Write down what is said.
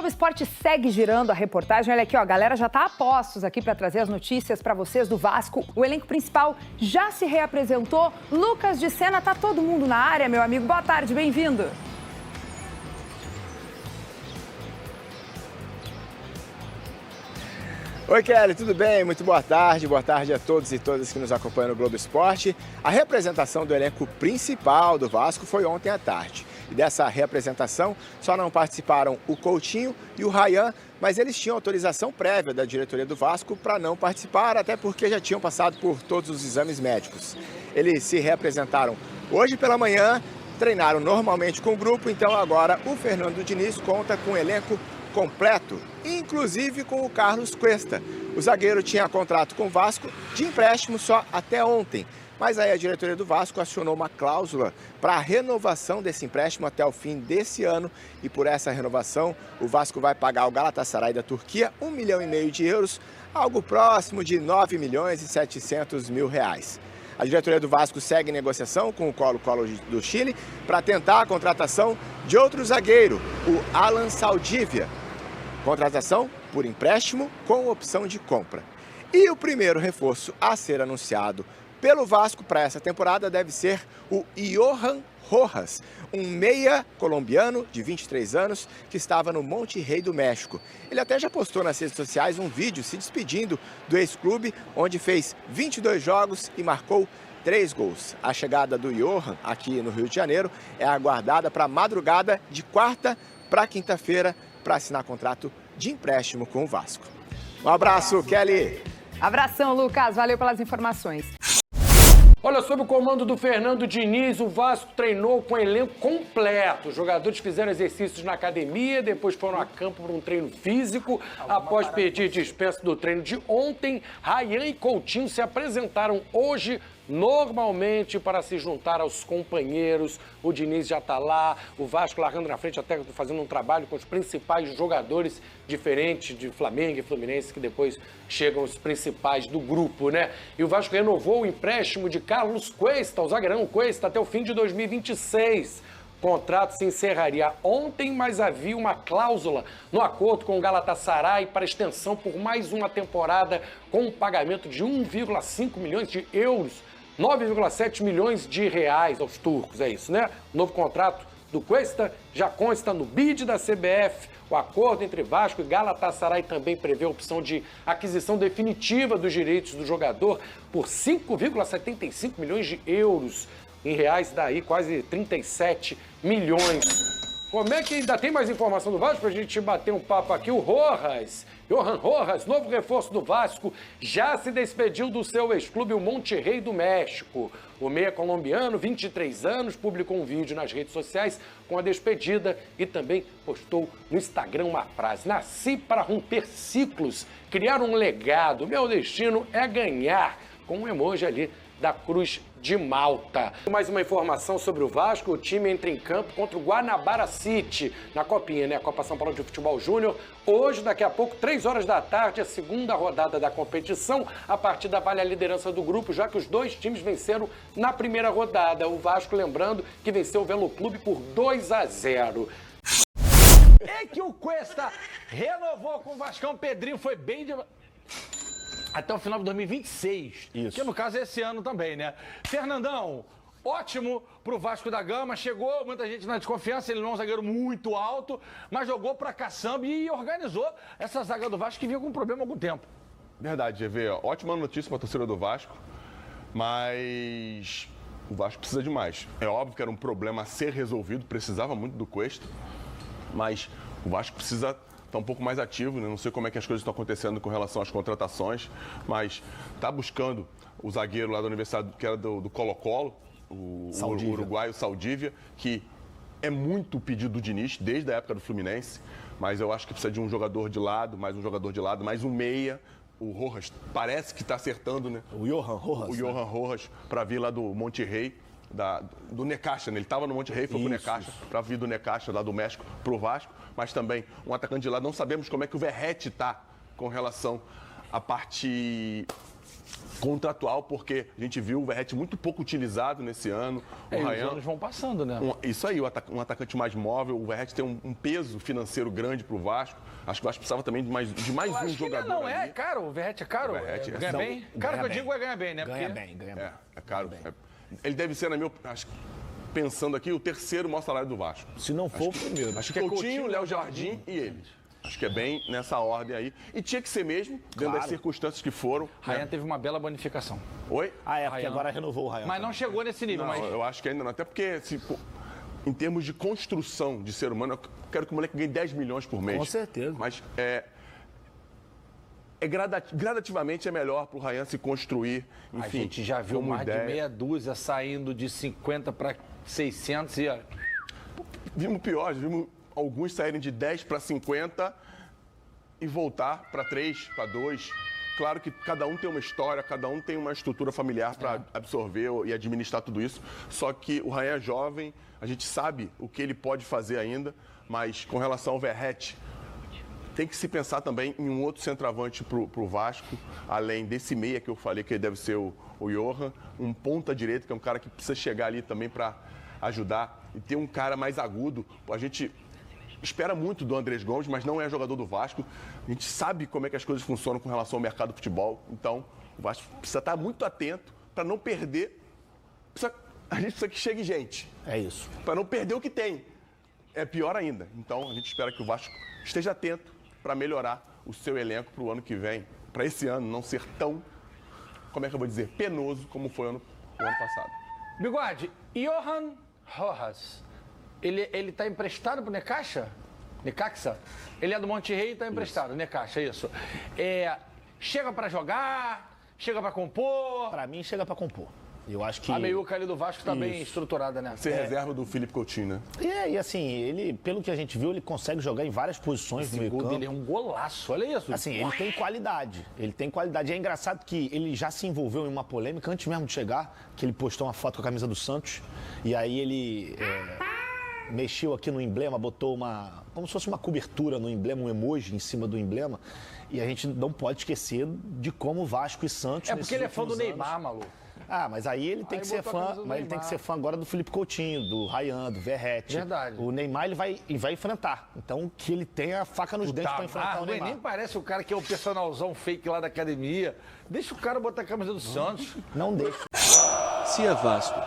Globo Esporte segue girando a reportagem. Olha aqui, ó, a galera já tá a postos aqui para trazer as notícias para vocês do Vasco. O elenco principal já se reapresentou. Lucas de Sena, tá todo mundo na área, meu amigo. Boa tarde, bem-vindo. Oi, Kelly, tudo bem? Muito boa tarde a todos e todas que nos acompanham no Globo Esporte. A representação do elenco principal do Vasco foi ontem à tarde. E dessa representação só não participaram o Coutinho e o Ryan, mas eles tinham autorização prévia da diretoria do Vasco para não participar, até porque já tinham passado por todos os exames médicos. Eles se reapresentaram hoje pela manhã, treinaram normalmente com o grupo, então agora o Fernando Diniz conta com um elenco completo, inclusive com o Carlos Cuesta. O zagueiro tinha contrato com o Vasco de empréstimo só até ontem, mas aí a diretoria do Vasco acionou uma cláusula para a renovação desse empréstimo até o fim desse ano, e por essa renovação o Vasco vai pagar ao Galatasaray da Turquia 1,5 milhão de euros, algo próximo de 9 milhões e 700 mil reais. A diretoria do Vasco segue negociação com o Colo-Colo do Chile para tentar a contratação de outro zagueiro, o Alan Saldívia. Contratação por empréstimo com opção de compra. E o primeiro reforço a ser anunciado pelo Vasco para essa temporada deve ser o Johan Rojas, um meia colombiano de 23 anos que estava no Monterrey do México. Ele até já postou nas redes sociais um vídeo se despedindo do ex-clube, onde fez 22 jogos e marcou 3 gols. A chegada do Johan aqui no Rio de Janeiro é aguardada para a madrugada de quarta para quinta-feira para assinar contrato de empréstimo com o Vasco. Um abraço, Kelly! Abração, Lucas. Valeu pelas informações. Olha, sob o comando do Fernando Diniz, o Vasco treinou com elenco completo. Os jogadores fizeram exercícios na academia, depois foram a campo para um treino físico. Após pedir dispensa do treino de ontem, Ryan e Coutinho se apresentaram hoje normalmente para se juntar aos companheiros. O Diniz já está lá, o Vasco largando na frente, até fazendo um trabalho com os principais jogadores, diferentes de Flamengo e Fluminense, que depois chegam os principais do grupo, né? E o Vasco renovou o empréstimo de Carlos Cuesta, o zagueirão Cuesta, até o fim de 2026. O contrato se encerraria ontem, mas havia uma cláusula no acordo com o Galatasaray para extensão por mais uma temporada, com um pagamento de 1,5 milhões de euros, 9,7 milhões de reais aos turcos, é isso, né? O novo contrato do Cuesta já consta no bid da CBF. O acordo entre Vasco e Galatasaray também prevê a opção de aquisição definitiva dos direitos do jogador por 5,75 milhões de euros. Em reais, daí quase 37 milhões. Como é que ainda tem mais informação do Vasco pra gente bater um papo aqui? O Rojas, Johan Rojas, novo reforço do Vasco, já se despediu do seu ex-clube, o Monterrey do México. O meia colombiano, 23 anos, publicou um vídeo nas redes sociais com a despedida e também postou no Instagram uma frase: "Nasci para romper ciclos, criar um legado. Meu destino é ganhar", com um emoji ali da Cruz de Malta. Mais uma informação sobre o Vasco: o time entra em campo contra o Guanabara City, na Copinha, né? A Copa São Paulo de Futebol Júnior. Hoje, daqui a pouco, 3 horas da tarde, a segunda rodada da competição. A partida vale a liderança do grupo, já que os dois times venceram na primeira rodada. O Vasco, lembrando, que venceu o Velo Clube por 2-0. É que o Cuesta renovou com o Vascão. Pedrinho foi bem de... até o final de 2026. Isso. Que no caso é esse ano também, né? Fernandão, ótimo pro Vasco da Gama. Chegou muita gente na desconfiança, ele não é um zagueiro muito alto, mas jogou pra caçamba e organizou essa zaga do Vasco que vinha com problema há algum tempo. Verdade, GV. Ótima notícia pra torcida do Vasco, mas o Vasco precisa de mais. É óbvio que era um problema a ser resolvido, precisava muito do Cuesta, mas o Vasco precisa está um pouco mais ativo, né? Não sei como é que as coisas estão acontecendo com relação às contratações, mas está buscando o zagueiro lá da Universidade, que era do Colo-Colo, o uruguaio Saldívia, que é muito pedido do Diniz, desde a época do Fluminense, mas eu acho que precisa de um jogador de lado, mais um meia. O Rojas parece que está acertando, né? O Johan Rojas. O Johan Rojas, para vir lá do Monterrey, do Necaxa, né? Ele estava no Monterrey, foi pro Necaxa, para vir do Necaxa, lá do México, pro Vasco, mas também um atacante de lado. Não sabemos como é que o Verratti está com relação à parte contratual, porque a gente viu o Verratti muito pouco utilizado nesse ano. O Os Ryan, anos vão passando, né? isso aí, um atacante mais móvel. O Verratti tem um peso financeiro grande pro Vasco. Acho que o Vasco precisava também de mais um jogador. Não, ali. é caro, o Verratti é caro. O Verratti ganha bem? Caro que eu digo é ganhar bem, né? Ganha Porque- bem, ganha bem. É caro. Ele deve ser, pensando aqui, o terceiro maior salário do Vasco. Se não for o primeiro. Acho que é Coutinho, Léo Jardim e ele. Acho que é bem nessa ordem aí. E tinha que ser mesmo, dentro das circunstâncias que foram. Ryan teve uma bela bonificação. Oi? Porque Ryan. agora renovou o Ryan. Mas não chegou nesse nível, Não, mas... eu acho que ainda não. Até porque, em termos de construção de ser humano, eu quero que o moleque ganhe 10 milhões por mês. Com certeza. Mas gradativamente é melhor para o Ryan se construir. Enfim, A gente já viu como mais ideia. de meia dúzia saindo de 50 para 600 e... Vimos pior, vimos alguns saírem de 10 para 50 e voltar para 3, para 2. Claro que cada um tem uma história, cada um tem uma estrutura familiar para absorver e administrar tudo isso. Só que o Ryan é jovem, a gente sabe o que ele pode fazer ainda, mas com relação ao Verratti, tem que se pensar também em um outro centroavante para o Vasco, além desse meia que eu falei, que deve ser o Johan, um ponta-direita, que é um cara que precisa chegar ali também para ajudar, e ter um cara mais agudo. A gente espera muito do Andrés Gomes, mas não é jogador do Vasco. A gente sabe como é que as coisas funcionam com relação ao mercado do futebol, então o Vasco precisa estar muito atento para não perder. A gente precisa que chegue gente. É isso. Para não perder o que tem. É pior ainda. Então a gente espera que o Vasco esteja atento para melhorar o seu elenco para o ano que vem, para esse ano não ser tão, como é que eu vou dizer, penoso como foi o ano passado. Bigode, Johan Rojas, ele tá emprestado pro Necaxa? Necaxa? Ele é do Monte Rei e tá emprestado, Necaxa, isso. Chega para jogar, chega para compor. Pra mim, chega pra compor. Eu acho que... A meiuca ali do Vasco tá bem estruturada, né? Ser reserva do Felipe Coutinho, né? E assim, ele, pelo que a gente viu, ele consegue jogar em várias posições do meio O gol campo. dele é um golaço, olha isso. Assim, ele tem qualidade. Ele tem qualidade. E é engraçado que ele já se envolveu em uma polêmica antes mesmo de chegar, que ele postou uma foto com a camisa do Santos. E aí ele mexeu aqui no emblema, botou como se fosse uma cobertura no emblema, um emoji em cima do emblema. E a gente não pode esquecer de como Vasco e Santos... É porque ele é fã do nesses últimos Neymar, anos... maluco. Mas aí ele tem Aí que ser botou a fã, camisa do mas ele tem que Neymar. ser fã agora do Felipe Coutinho, do Ryan, do Verratti. Verdade. O Neymar ele vai enfrentar. Então que ele tenha a faca nos dentes para enfrentar o Neymar. Nem parece o cara que é o personalzão fake lá da academia. Deixa o cara botar a camisa do Santos. Não deixa. Se é Vasco